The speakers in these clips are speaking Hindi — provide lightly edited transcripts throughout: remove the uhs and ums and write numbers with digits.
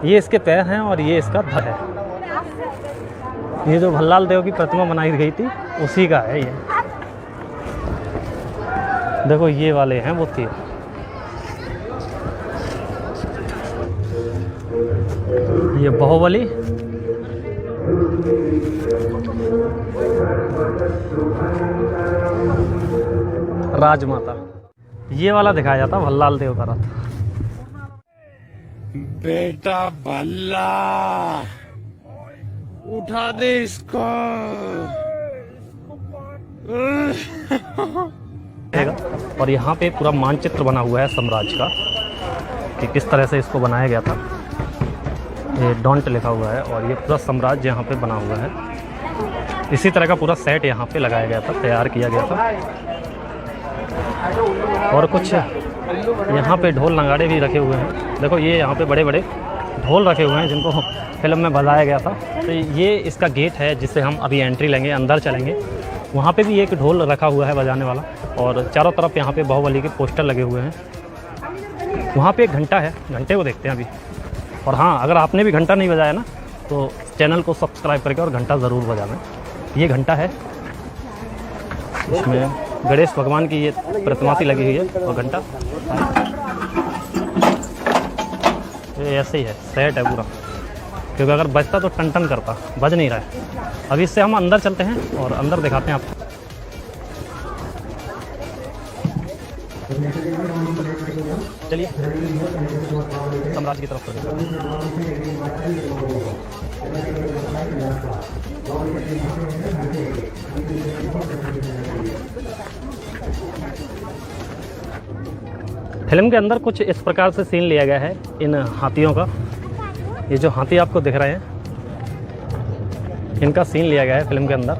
ये इसके पैर हैं और ये इसका धड़ है। ये जो भल्लाल देव की प्रतिमा बनाई गई थी उसी का है ये। देखो ये वाले हैं वो तीर। ये बाहुबली, राजमाता, ये वाला दिखाया जाता भल्लाल देव का रथ। बेटा भल्ला उठा दे इसको। और यहाँ पे पूरा मानचित्र बना हुआ है साम्राज्य का कि किस तरह से इसको बनाया गया था। ये डोंट लिखा हुआ है और ये पूरा साम्राज्य यहाँ पे बना हुआ है। इसी तरह का पूरा सेट यहाँ पे लगाया गया था, तैयार किया गया था। और कुछ यहाँ पे ढोल नगाड़े भी रखे हुए हैं। देखो ये यहाँ पे बड़े बड़े ढोल रखे हुए हैं जिनको फिल्म में बजाया गया था। तो ये इसका गेट है जिससे हम अभी एंट्री लेंगे, अंदर चलेंगे। वहाँ पे भी एक ढोल रखा हुआ है बजाने वाला और चारों तरफ यहाँ पे बाहुबली के पोस्टर लगे हुए हैं। वहाँ पे एक घंटा है, घंटे को देखते हैं अभी। और हाँ, अगर आपने भी घंटा नहीं बजाया ना तो चैनल को सब्सक्राइब करके और घंटा ज़रूर बजाना। ये घंटा है, इसमें गणेश भगवान की ये प्रतिमा सी लगी हुई है और घंटा ये ऐसे ही है, सेट है पूरा। क्योंकि अगर बजता तो टन टन करता, बज नहीं रहा है। अभी इससे हम अंदर चलते हैं और अंदर दिखाते हैं आपको। चलिए साम्राज्य की तरफ चलते हैं। फिल्म के अंदर कुछ इस प्रकार से सीन लिया गया है इन हाथियों का। ये जो हाथी आपको दिख रहे हैं इनका सीन लिया गया है फिल्म के अंदर।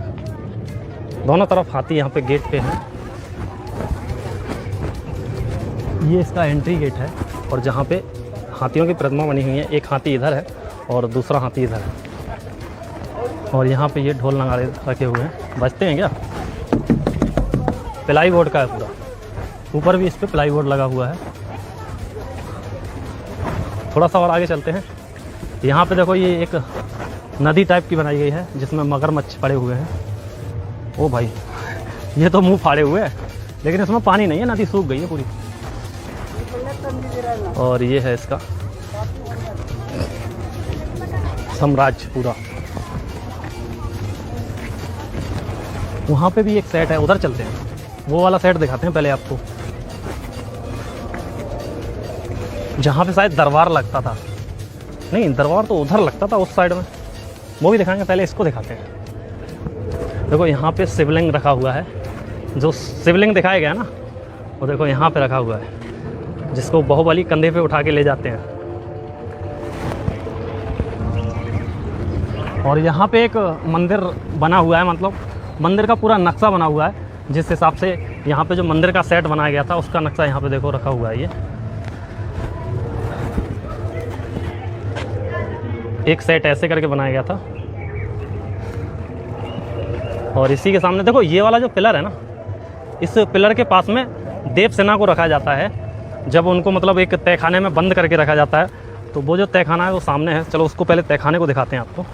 दोनों तरफ हाथी यहाँ पे गेट पे हैं। ये इसका एंट्री गेट है और जहाँ पे हाथियों की प्रतिमा बनी हुई है, एक हाथी इधर है और दूसरा हाथी इधर है। और यहाँ पे ये ढोल नगाड़े रखे हुए हैं। बजते हैं क्या? प्लाई बोर्ड का है पूरा, ऊपर भी इस पे प्लाई बोर्ड लगा हुआ है। थोड़ा सा और आगे चलते हैं। यहाँ पे देखो ये एक नदी टाइप की बनाई गई है जिसमें मगरमच्छ पड़े हुए हैं। ओ भाई, ये तो मुंह फाड़े हुए हैं, लेकिन इसमें पानी नहीं है, नदी सूख गई है पूरी। और ये है इसका साम्राज्य पूरा। वहाँ पे भी एक सेट है, उधर चलते हैं, वो वाला सेट दिखाते हैं पहले आपको, जहाँ पे शायद दरबार लगता था। नहीं, दरबार तो उधर लगता था उस साइड में, वो भी दिखाएंगे। पहले इसको दिखाते हैं। देखो यहाँ पे शिवलिंग रखा हुआ है। जो शिवलिंग दिखाया गया ना वो देखो यहाँ पे रखा हुआ है, जिसको बाहुबली कंधे पे उठा के ले जाते हैं। और यहाँ पे एक मंदिर बना हुआ है, मतलब मंदिर का पूरा नक्शा बना हुआ है, जिस हिसाब से यहाँ पे जो मंदिर का सेट बनाया गया था उसका नक्शा यहाँ पे देखो रखा हुआ है। ये एक सेट ऐसे करके बनाया गया था। और इसी के सामने देखो ये वाला जो पिलर है ना, इस पिलर के पास में देवसेना को रखा जाता है। जब उनको मतलब एक तहखाने में बंद करके रखा जाता है, तो वो जो तहखाना है वो सामने है। चलो उसको पहले तहखाने को दिखाते हैं आपको।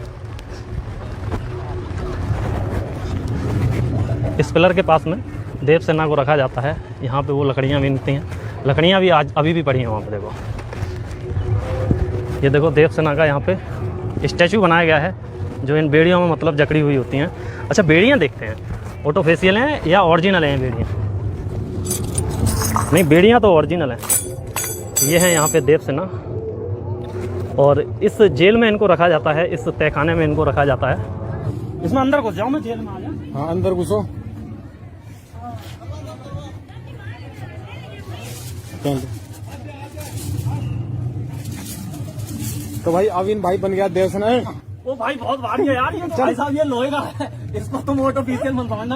इस पिलर के पास में देवसेना को रखा जाता है। यहाँ पे वो लकड़ियाँ भी मिलती हैं। लकड़ियाँ भी आज अभी भी पड़ी हैं वहाँ पे। देखो ये देखो देवसेना का यहाँ पे स्टैचू बनाया गया है, जो इन बेड़ियों में मतलब जकड़ी हुई होती हैं। अच्छा, बेड़ियाँ देखते हैं, ऑटो फेशियल हैं या ओरिजिनल हैं बेड़ियाँ? नहीं, बेड़ियाँ तो ओरिजिनल हैं। ये हैं यहाँ पे देवसेना। और इस जेल में इनको रखा जाता है, इस तहखाने में इनको रखा जाता है। इसमें अंदर घुस जाऊँ मैं, जेल में आ जाऊँ? हाँ, अंदर घुसो। तो भाई अविन भाई बन गया देवसेना। ओ भाई बहुत भारी है यार ये तो। भाई साहब ये लोहे का है, इसको तुम ऑटो फेशियल मत समझना।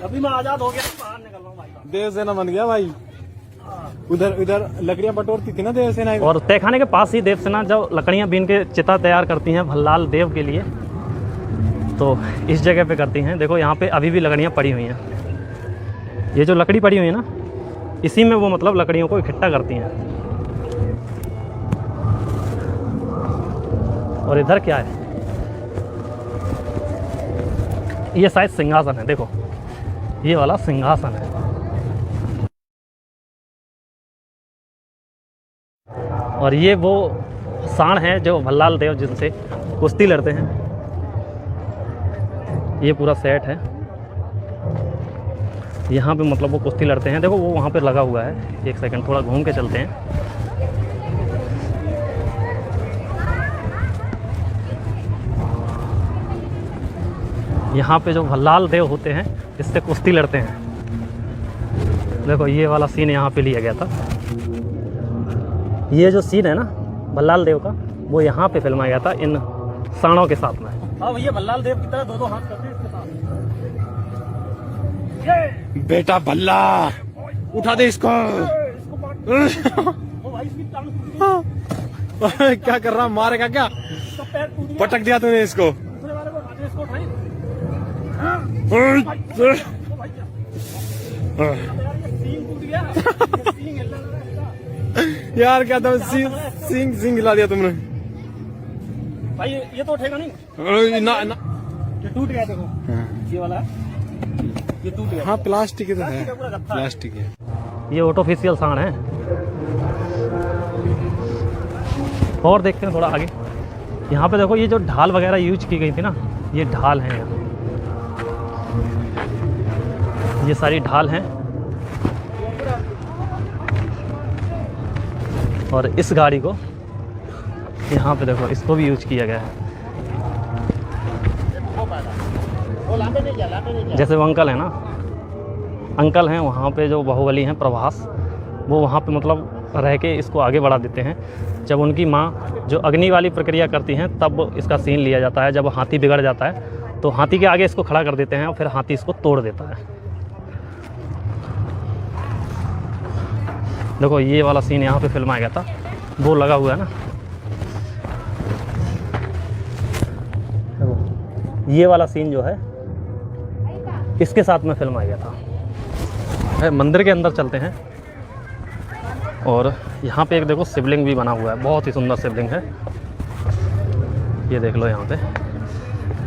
अभी मैं आजाद हो गया, बाहर निकल रहा हूँ भाई। देवसेना बन गया भाई। उधर इधर लकड़ियां बटोरती थी ना देवसेना। और तहखाने के पास ही देवसेना जब लकड़ियां बीन के चिता तैयार करती हैं भल्लाल देव के लिए, तो इस जगह पे करती हैं। देखो यहाँ पे अभी भी लकड़ियाँ पड़ी हुई हैं। ये जो लकड़ी पड़ी हुई है ना, इसी में वो मतलब लकड़ियों को इकट्ठा करती हैं। और इधर क्या है, ये शायद सिंहासन है, देखो ये वाला सिंहासन है। और ये वो सांड हैं जो भल्लाल देव जिनसे कुश्ती लड़ते हैं। ये पूरा सेट है, यहाँ पे मतलब वो कुश्ती लड़ते हैं। देखो वो वहाँ पे लगा हुआ है, एक सेकंड थोड़ा घूम के चलते हैं। यहाँ पे जो भल्लाल देव होते हैं इससे कुश्ती लड़ते हैं। देखो ये वाला सीन यहाँ पे लिया गया था। ये जो सीन है ना भल्लाल देव का, वो यहाँ पे फिल्माया गया था इन सांडों के साथ में। अब ये भल्लाल देव की तरह दो हाथ करते हैं इसके साथ। बेटा भल्ला उठा दे इसको। क्या कर रहा, मारेगा क्या? पटक दिया तूने इसको। यार क्या था, सिंग हिला दिया तुमने भाई। ये तो उठेगा नहीं ना, ना। ये टूट गया, देखो ये वाला ये टूट गया। हाँ प्लास्टिक है, प्लास्टिक है। ये आर्टिफिशियल सांड है। और देखते हैं थोड़ा आगे। यहाँ पे देखो ये जो ढाल वगैरह यूज की गई थी ना, ये ढाल हैं यहाँ, ये सारी ढाल हैं। और इस गाड़ी को यहाँ पे देखो इसको भी यूज किया गया है। जैसे वो अंकल है ना, अंकल हैं वहाँ पे जो बाहुबली हैं प्रभास, वो वहाँ पे मतलब रह के इसको आगे बढ़ा देते हैं। जब उनकी माँ जो अग्नि वाली प्रक्रिया करती हैं तब इसका सीन लिया जाता है। जब हाथी बिगड़ जाता है तो हाथी के आगे इसको खड़ा कर देते हैं और फिर हाथी इसको तोड़ देता है। देखो ये वाला सीन यहाँ पे फिल्माया गया था, वो लगा हुआ है ना। देखो ये वाला सीन जो है इसके साथ में फिल्माया गया था। मंदिर के अंदर चलते हैं और यहाँ पे एक देखो शिवलिंग भी बना हुआ है, बहुत ही सुंदर शिवलिंग है, ये देख लो यहाँ पे।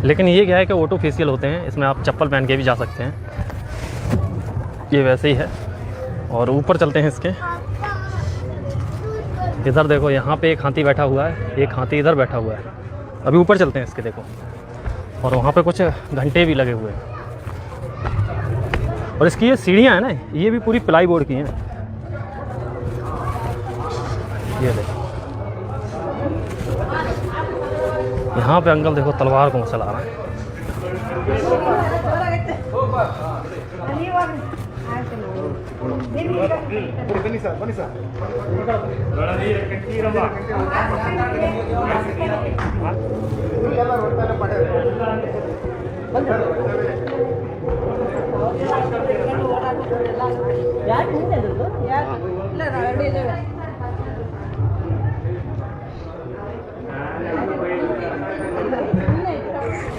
लेकिन ये क्या है कि आर्टिफिशियल होते हैं, इसमें आप चप्पल पहन के भी जा सकते हैं, ये वैसे ही है। और ऊपर चलते हैं इसके, इधर देखो यहाँ पे एक हाथी बैठा हुआ है, एक हाथी इधर बैठा हुआ है। अभी ऊपर चलते हैं इसके, देखो। और वहाँ पे कुछ घंटे भी लगे हुए हैं। और इसकी ये सीढ़ियाँ हैं ना, ये भी पूरी प्लाई बोर्ड की हैं। ये देखो यहाँ पे अंकल देखो तलवार को चला रहा है।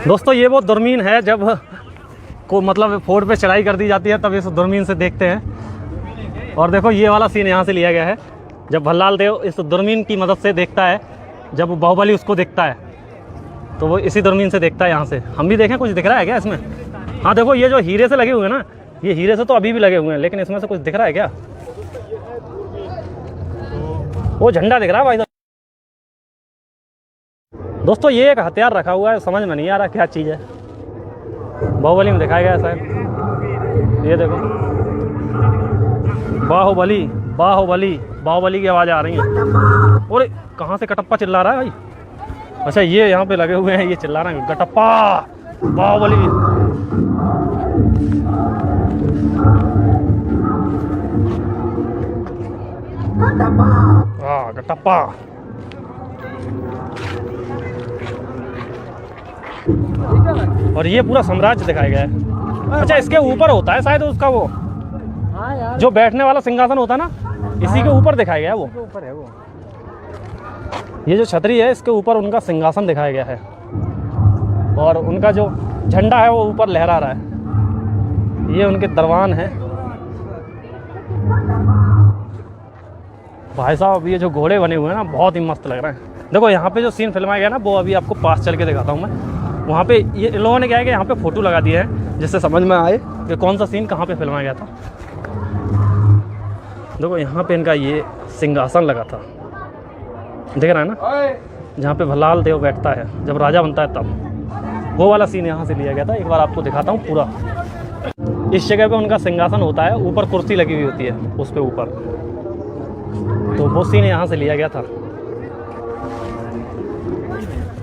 दोस्तों ये वो दूरबीन है, जब को मतलब फोर्ट पे चढ़ाई कर दी जाती है तब इस दूरबीन से देखते हैं। और देखो ये वाला सीन यहाँ से लिया गया है, जब भल्लाल देव इस दूरबीन की मदद से देखता है, जब बाहुबली उसको देखता है तो वो इसी दूरबीन से देखता है। यहाँ से हम भी देखें, कुछ दिख रहा है क्या इसमें? हाँ देखो ये जो हीरे से लगे हुए हैं ना, ये हीरे से तो अभी भी लगे हुए हैं, लेकिन इसमें से कुछ दिख रहा है क्या? वो झंडा दिख रहा है भाई। दोस्तों ये एक हथियार रखा हुआ है, समझ में नहीं आ रहा क्या चीज़ है। बाहुबली में दिखाया गया है शायद, ये देखो बाहुबली बाहुबली बाहुबली की आवाज़ आ रही है। और कहाँ से कटप्पा चिल्ला रहा है भाई? अच्छा ये यहाँ पे लगे हुए हैं, ये चिल्ला रहे हैं कटप्पा बाहुबली। हाँ कटप्पा। और ये पूरा साम्राज्य दिखाया गया है। अच्छा इसके ऊपर होता है शायद उसका वो जो बैठने वाला सिंहासन होता है ना, इसी के ऊपर दिखाया गया है वो। ऊपर है वो, ये जो छतरी है इसके ऊपर उनका सिंहासन दिखाया गया है और उनका जो झंडा है वो ऊपर लहरा रहा है। ये उनके दरबान है। भाई साहब ये जो घोड़े बने हुए हैं ना, बहुत ही मस्त लग रहे हैं। देखो यहाँ पे जो सीन फिल्माया गया ना, वो अभी आपको पास चल के दिखाता हूँ मैं। वहाँ पे ये इन लोगों ने क्या है कि यहाँ पे फ़ोटो लगा दिए हैं जिससे समझ में आए कि कौन सा सीन कहाँ पे फिल्माया गया था। देखो यहाँ पे इनका ये सिंहासन लगा था, देख रहा है ना, जहाँ पे भल्लाल देव बैठता है जब राजा बनता है तब। वो वाला सीन यहाँ से लिया गया था। एक बार आपको दिखाता हूँ पूरा। इस जगह पे उनका सिंहासन होता है, ऊपर कुर्सी लगी हुई होती है उस पे ऊपर, तो वो सीन यहाँ से लिया गया था।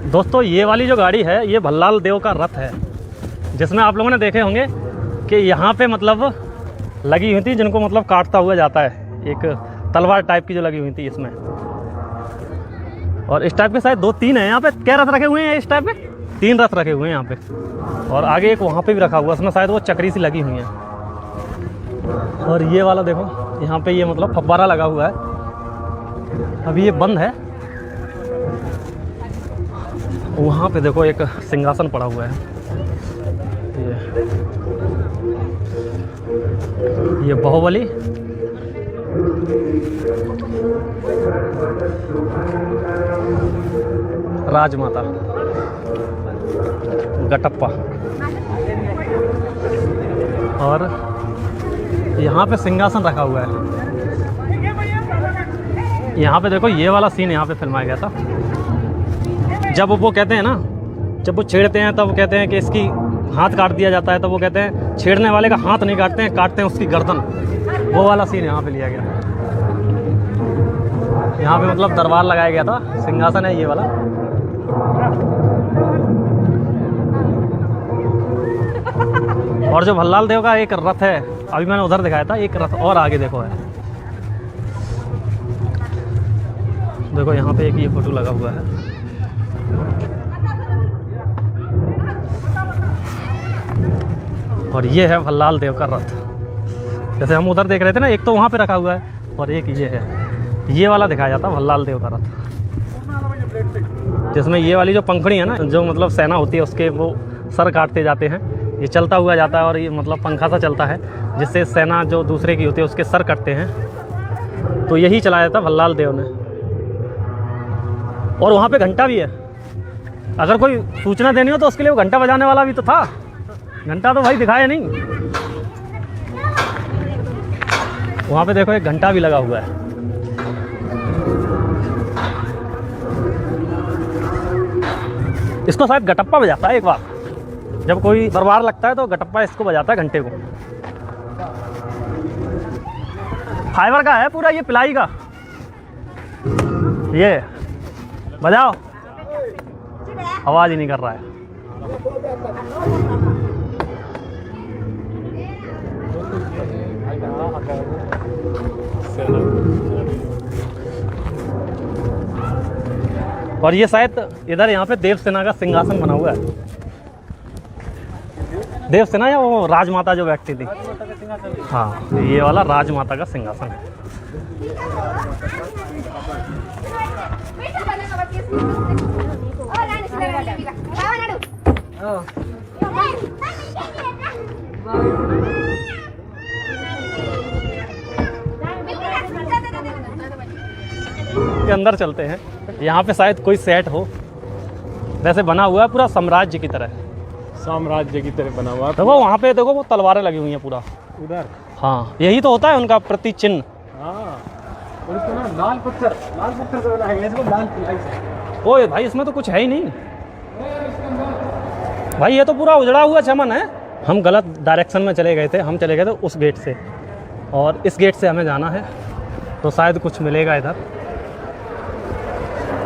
दोस्तों ये वाली जो गाड़ी है ये भल्लाल देव का रथ है, जिसमें आप लोगों ने देखे होंगे कि यहाँ पे मतलब लगी हुई थी जिनको मतलब काटता हुआ जाता है, एक तलवार टाइप की जो लगी हुई थी इसमें। और इस टाइप के शायद 2-3 हैं यहाँ पे। क्या रथ रखे हुए हैं इस टाइप में? 3 रथ रखे हुए हैं यहाँ पे, और आगे एक वहाँ पे भी रखा हुआ है, उसमें शायद वो चक्री सी लगी हुई है। और ये वाला देखो यहाँ पे ये मतलब फव्वारा लगा हुआ है, अभी ये बंद है। वहाँ पे देखो एक सिंहासन पड़ा हुआ है, ये बाहुबली। राजमाता गटप्पा। और यहाँ पे सिंहासन रखा हुआ है। यहाँ पे देखो ये वाला सीन यहाँ पे फिल्माया गया था। जब वो कहते हैं ना, जब वो छेड़ते हैं तब वो कहते हैं कि इसकी हाथ काट दिया जाता है, तो वो कहते हैं छेड़ने वाले का हाथ नहीं काटते हैं, काटते हैं उसकी गर्दन। वो वाला सीन यहाँ पे लिया गया था। यहाँ पे मतलब दरबार लगाया गया था, सिंहासन है ये वाला। और जो भल्लाल देव का एक रथ है, अभी मैंने उधर दिखाया था, एक रथ और आगे देखो है। देखो यहाँ पे एक ये फोटो लगा हुआ है। और ये है भल्लाल देव का रथ। जैसे हम उधर देख रहे थे ना, एक तो वहाँ पे रखा हुआ है और एक ये है। ये वाला दिखाया जाता है भल्लाल देव का रथ, जिसमें ये वाली जो पंखड़ी है ना, जो मतलब सेना होती है उसके वो सर काटते जाते हैं। ये चलता हुआ जाता है और ये मतलब पंखा सा चलता है, जिससे सेना जो दूसरे की होती है उसके सर कटते हैं। तो यही चलाया था भल्लाल देव ने। और वहाँ पे घंटा भी है, अगर कोई सूचना देनी हो तो उसके लिए वो घंटा बजाने वाला भी तो था। घंटा तो भाई दिखाया नहीं। वहाँ पे देखो एक घंटा भी लगा हुआ है। इसको शायद गटप्पा बजाता है। एक बार जब कोई दरबार लगता है तो गटप्पा इसको बजाता है, घंटे को। फाइबर का है पूरा, ये पिलाई का। ये बजाओ, आवाज़ ही नहीं कर रहा है। और ये शायद इधर यहाँ पे देवसेना का सिंहासन बना हुआ है। देवसेना या वो राजमाता जो बैठती थी, हाँ, ये वाला राजमाता का सिंहासन है। के अंदर चलते हैं। यहाँ पे शायद कोई सेट हो, वैसे बना हुआ है पूरा साम्राज्य की तरह। साम्राज्य की तरह बना हुआ है। देखो वहाँ पे देखो वो तलवारें लगी हुई हैं पूरा उधर। हाँ, यही तो होता है उनका प्रति चिन्ह। हाँ, और इसको ना लाल पत्थर से बनाया गया, इसको लाल पिलाई से। ओए भाई इसमें तो कुछ है ही नहीं भाई, ये तो पूरा उजड़ा हुआ चमन है। हम गलत डायरेक्शन में चले गए थे, हम चले गए थे उस गेट से, और इस गेट से हमें जाना है, तो शायद कुछ मिलेगा इधर।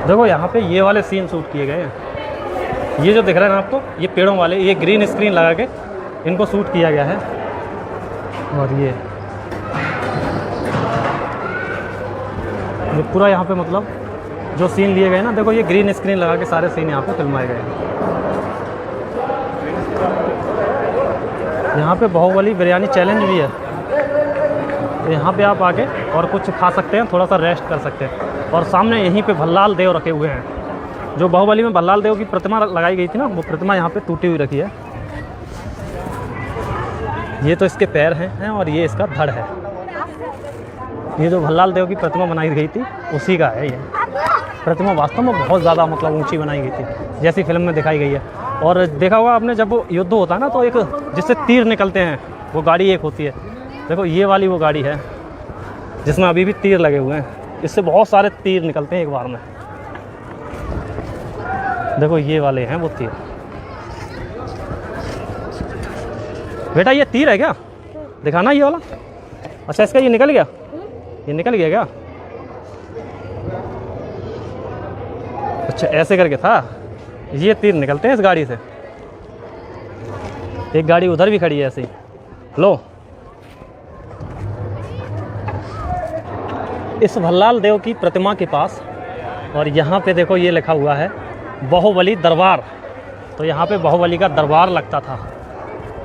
देखो यहाँ पे ये वाले सीन शूट किए गए हैं। ये जो दिख रहा है ना आपको, ये पेड़ों वाले, ये ग्रीन स्क्रीन लगा के इनको शूट किया गया है। और ये पूरा यहाँ पे मतलब जो सीन लिए गए ना, देखो ये ग्रीन स्क्रीन लगा के सारे सीन यहाँ पे फिल्माए गए हैं। यहाँ पे बाहुबली बिरयानी चैलेंज भी है, तो यहाँ पे आप आके और कुछ खा सकते हैं, थोड़ा सा रेस्ट कर सकते हैं। और सामने यहीं पे भल्लाल देव रखे हुए हैं। जो बाहुबली में भल्लाल देव की प्रतिमा लगाई गई थी ना, वो प्रतिमा यहाँ पे टूटी हुई रखी है। ये तो इसके पैर हैं और ये इसका धड़ है। ये जो भल्लाल देव की प्रतिमा बनाई गई थी उसी का है ये। प्रतिमा वास्तव में बहुत ज़्यादा मतलब ऊंची बनाई गई थी, जैसी फिल्म में दिखाई गई है। और देखा होगा आपने, जब वो युद्ध होता है ना तो एक जिससे तीर निकलते हैं, वो गाड़ी एक होती है। देखो ये वाली वो गाड़ी है जिसमें अभी भी तीर लगे हुए हैं, इससे बहुत सारे तीर निकलते हैं एक बार में। देखो ये वाले हैं वो तीर। बेटा ये तीर है क्या? दिखाना ये वाला। अच्छा इसका ये निकल गया, ये निकल गया क्या? अच्छा ऐसे करके था, ये तीर निकलते हैं इस गाड़ी से। एक गाड़ी उधर भी खड़ी है ऐसे ही। लो, इस भल्लाल देव की प्रतिमा के पास, और यहाँ पे देखो ये लिखा हुआ है बाहुबली दरबार। तो यहाँ पे बाहुबली का दरबार लगता था।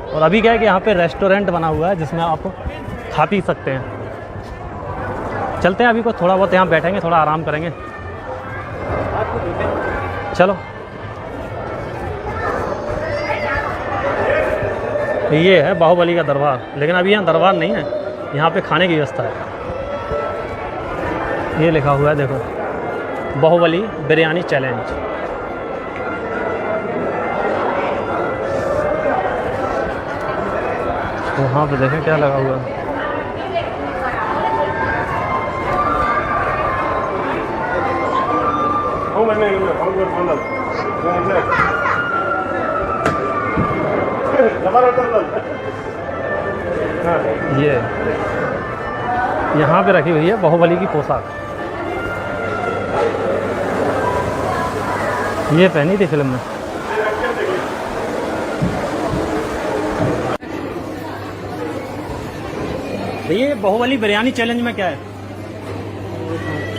और अभी क्या है कि यहाँ पे रेस्टोरेंट बना हुआ है जिसमें आप खा पी सकते हैं। चलते हैं अभी को थोड़ा बहुत यहाँ बैठेंगे, थोड़ा आराम करेंगे। चलो, ये है बाहुबली का दरबार, लेकिन अभी यहाँ दरबार नहीं है, यहाँ पे खाने की व्यवस्था है। ये लिखा हुआ है देखो, बाहुबली बिरयानी चैलेंज। वहाँ पे देखें क्या लगा हुआ है। ये यहाँ पे रखी हुई है बाहुबली की पोशाक। ये पहनी थी फिल्म में। ये बाहुबली बिरयानी चैलेंज में क्या है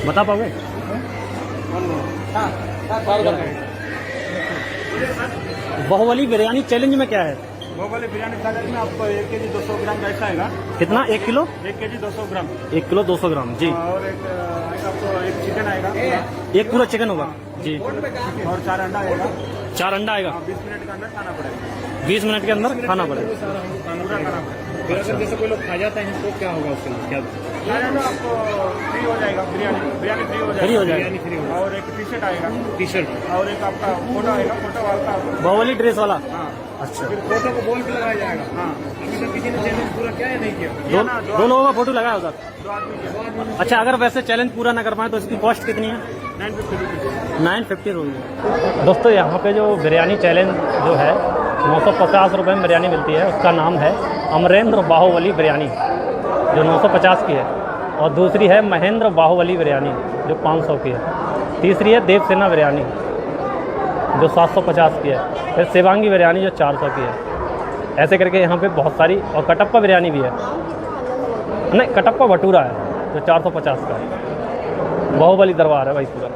बता पाओगे? बाहुबली बिरयानी चैलेंज में क्या है? बाहुबली बिरयानी चैलेंज में आपको 1 केजी 200 ग्राम राइस आएगा। कितना? 1 किलो? 1 केजी 200 ग्राम। 1 किलो 200 ग्राम जी। और आपको एक चिकन आएगा, एक पूरा चिकन होगा जी। और 4 अंडा आएगा। 4 अंडा आएगा। 20 मिनट के अंदर खाना पड़ेगा। 20 मिनट के अंदर खाना पड़ेगा। पूरा खाना पड़ेगा। फिर अगर जैसे कोई लोग खा जाते हैं तो क्या होगा उसके लिए? क्या आपको फ्री हो जाएगा, बिरयानी फ्री हो जाएगा। फ्री हो जाएगा। और एक टी शर्ट आएगा, टी-शर्ट और एक आपका फोटो आएगा, फोटो वाला। बाहुबली ड्रेस वाला। हाँ, अच्छा, फिर फोटो को बोल के लगाया जाएगा। हाँ, अभी तक किसी ने चैलेंज पूरा किया या नहीं किया? दो लोगों का फोटो लगाया होगा। 2 आदमी किया। अच्छा, अगर वैसे चैलेंज पूरा ना कर पाए तो इसकी कॉस्ट कितनी है? 950 रुपये। दोस्तों यहाँ पे जो बिरयानी चैलेंज जो है 950 रुपये में बिरयानी मिलती है। उसका नाम है अमरेंद्र बाहुबली बिरयानी जो 950 की है, और दूसरी है महेंद्र बाहुबली बिरयानी जो 500 की है। तीसरी है देवसेना बिरयानी जो 750 की है। फिर शिवांगी बिरयानी जो 400 की है। ऐसे करके यहाँ पे बहुत सारी, और कटप्पा बिरयानी भी है, नहीं कटप्पा भटूरा है जो 450 का है। बाहुबली दरबार है भाई पूरा।